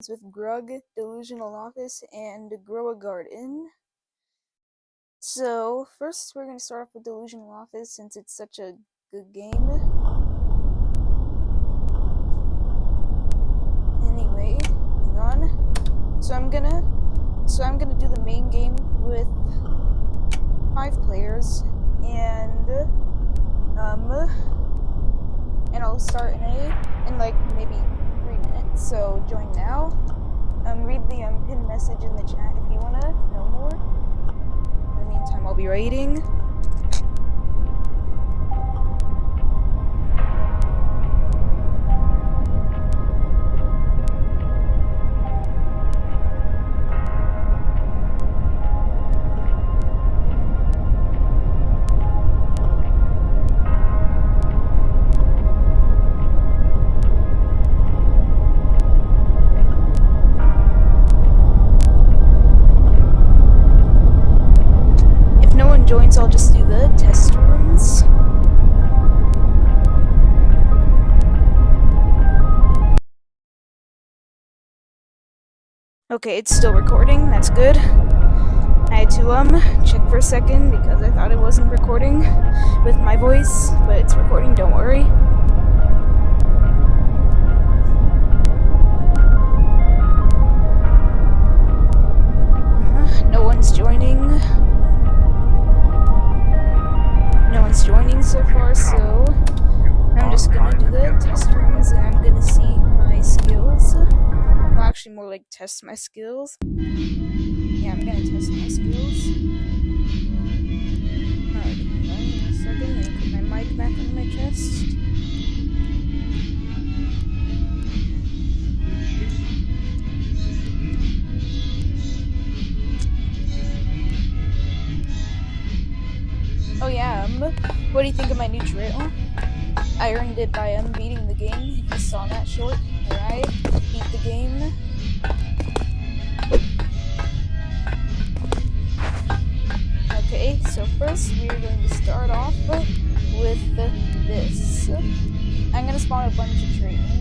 with Grug, Delusional Office, and Grow a Garden. So, first we're going to start off with Delusional Office since it's such a good game. Anyway, hang on. So I'm gonna do the main game with 5 players, and I'll start in like maybe 3 minutes. So join now. Read the pinned message in the chat if you wanna know more. In the meantime, I'll be raiding. Joins, I'll just do the test rooms. Okay, it's still recording, that's good. I had to check for a second because I thought it wasn't recording with my voice, but it's recording, don't worry. No one's joining. Joining so far, so I'm just gonna do the test runs and I'm gonna see my skills. Well, actually more like test my skills. Yeah, I'm gonna test my skills. Alright, hang on a second, let me put my mic back on my chest. Oh yeah, what do you think of my new trail? I earned it by beating the game. If you saw that short, where I beat the game. Okay, so first we're going to start off with this. I'm gonna spawn a bunch of trains.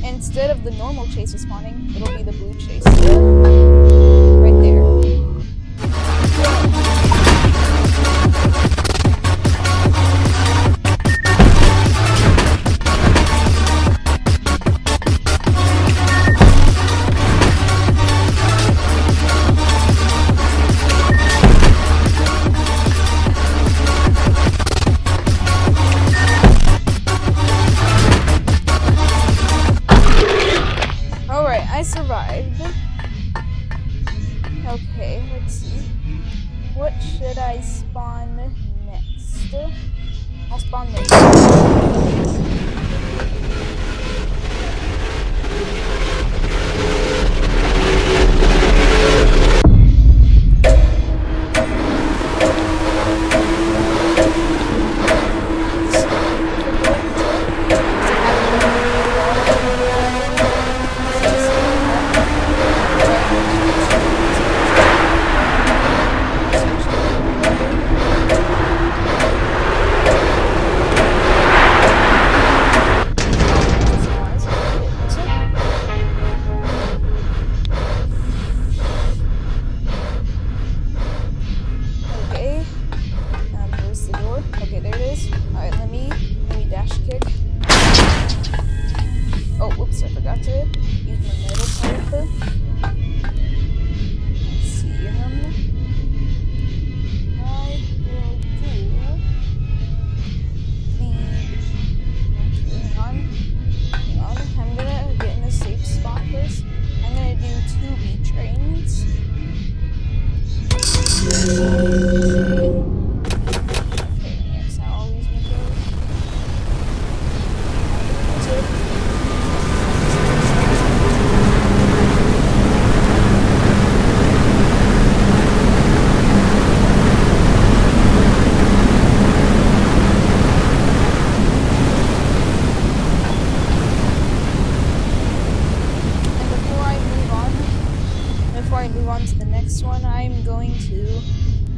Instead of the normal chaser spawning, it'll be the blue chaser. Right there. I survived. Okay, let's see. What should I spawn next? I'll spawn this.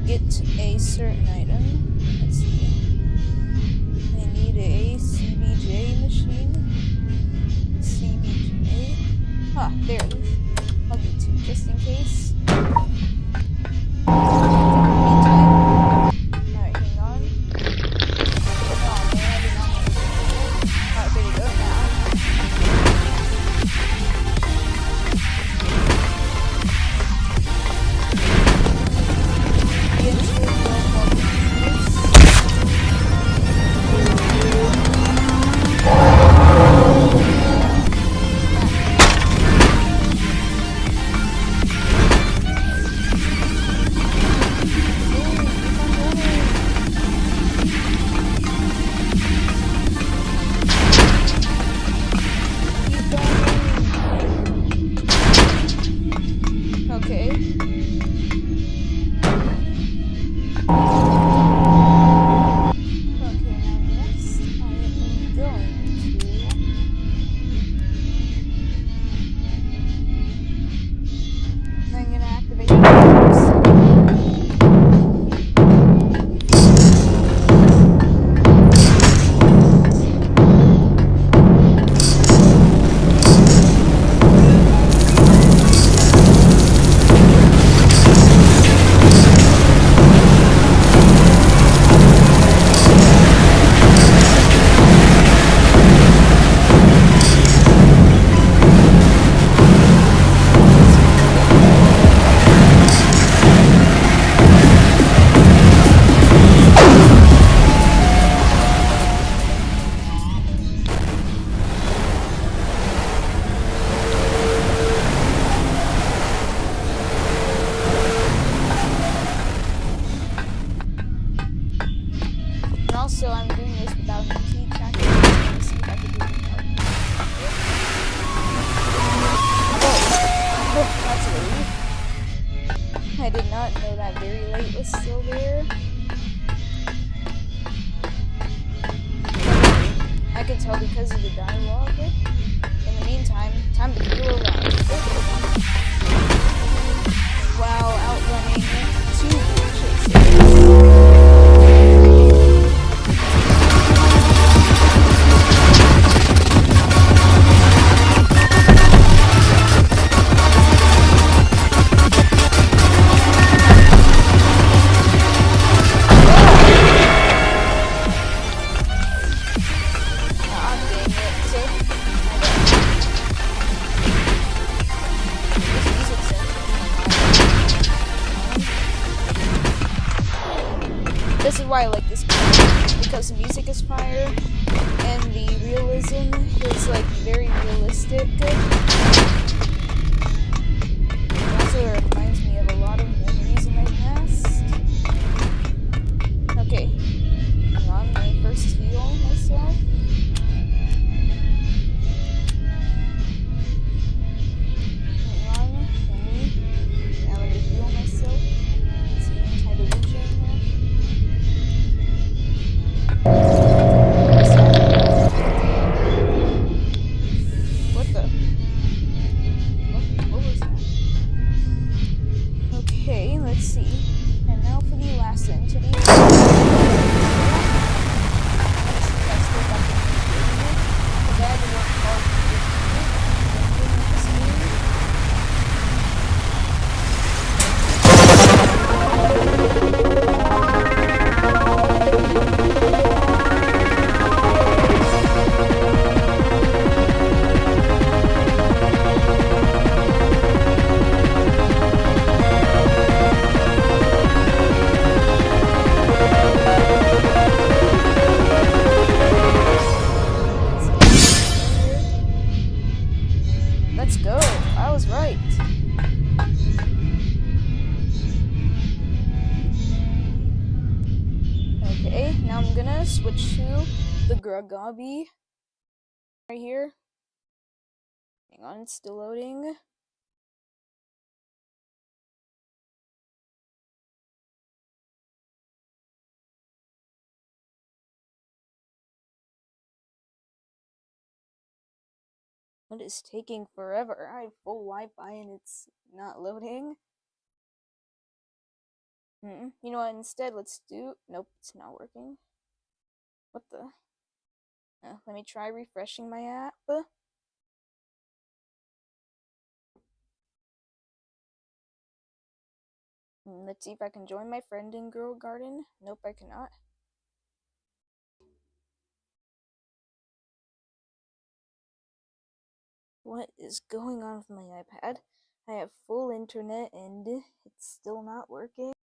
get a certain item. Let's see. I need a CBJ machine. CBJ. Ah, there it is. I'll get two just in case. Alright, hang on. Oh man, I did not mean to do that. Alright, there we go now. Okay. Okay, now next I am going to... I'm gonna activate the also, I'm doing this without an key tracker. Let's see if I can do it without an Oh, that's a relief. I did not know that very late was still there. I can tell because of the dialogue. In the meantime, time to go around. While outrunning two chasers. This is why I like this game, because the music is fire, and the realism is like very realistic. It also reminds me of a lot of memories in my past. Okay, hang on, let me first heal myself. Hang on, now let me heal myself. Let's see, anti-delusion. What the? What was that? Okay, let's see. And now for the last entity. Let's go. I was right. Okay, now I'm gonna switch to the obby right here. Hang on, it's still loading. It is taking forever. I have full Wi-Fi and it's not loading. You know what? Instead, let's do. Nope, it's not working. What the? Let me try refreshing my app. Let's see if I can join my friend in Girl Garden. Nope, I cannot. What is going on with my iPad? I have full internet and it's still not working.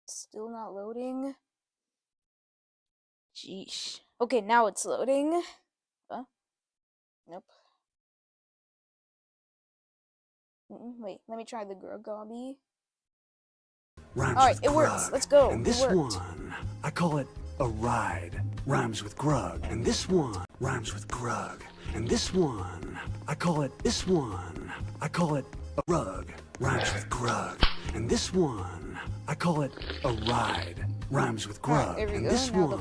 Still not loading. Jeesh. Okay, now it's loading. Huh? Nope. Wait, let me try the Girl Gobby. Alright, it works. Let's go. And this one, I call it a ride. Rhymes with grug. And this one rhymes with grug. And this one, I call it a rug. Rhymes with grug. And this one, I call it a ride. Rhymes with grug. And this now one,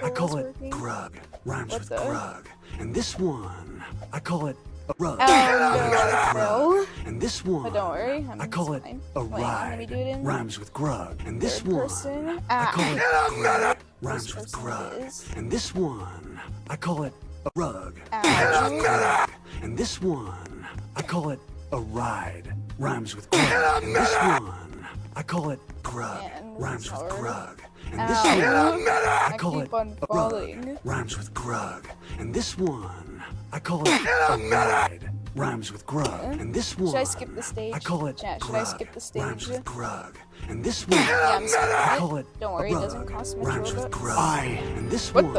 I call it grug. Rhymes with grug. And this one, I call it a rug. No. And this one, but don't worry, I call it a ride. Let me do it in rhymes with grug. And this third one, person. I call it grug. Rhymes This with person grug. is. And this one, I call it a rug. Ow. And this one, I call it a ride. Rhymes with grug. And this one, I call it grug. Man, Rhymes with hard. grug. And this one, I call it keep on a rug. falling. Rhymes with grug. And this one, I call it a ride. Rhymes with grug. And this one, Should I skip the stage? I call it Chat, should grug. I skip the stage? Rhymes with grug. And this one, I'm skipping I it. call it Don't worry, a it rug. doesn't cost much Rhymes with Robux. grug. And this What one,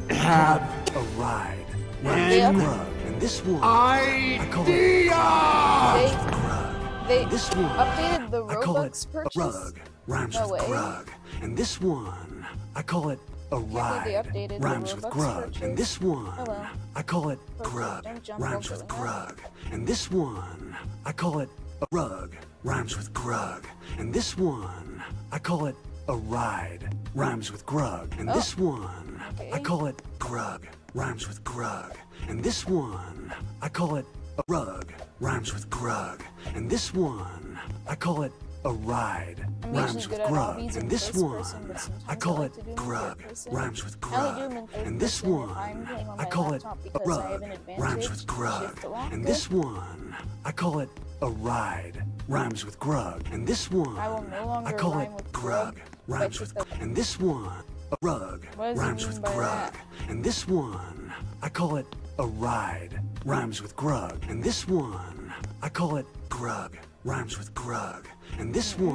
the? have a ride. Rhymes Yeah. with grug. And this one, I call it rhymes with grug. They This one, updated the I call it Robux a purchase. rug. Rhymes No with way. grug. And this one, I call it a believe they ride. updated the Rhymes with Robux grug. purchase. And this one, Oh well. I call it Okay, grug. don't jump Rhymes while with doing grug. And this one, I call it a rug. Rhymes with grug. And this one, I call it a ride. Rhymes with grug. And this one, I Okay. call it grug. Rhymes with grug. And this one, I call it a rug. Rhymes with grug. And this one, I call it a ride. I'm Rhymes usually with good at grug. obbies in And this first one, person, but sometimes I call like it to do them in grug. third person. Rhymes with I only do grug. them in third And this person if one, I'm playing on I my call it laptop a because I have rug. an advantage. Rhymes with grug. Shift to lock. And this one, I call it a ride. Rhymes with grug. And this one, I will no longer I call it rhyme with grug. grug. Rhymes with and this one, a rug. What does he Rhymes mean with by grug. that? And this one, I call it a ride. Rhymes with grug. And this one, I call it grug. Rhymes with grug. And this one.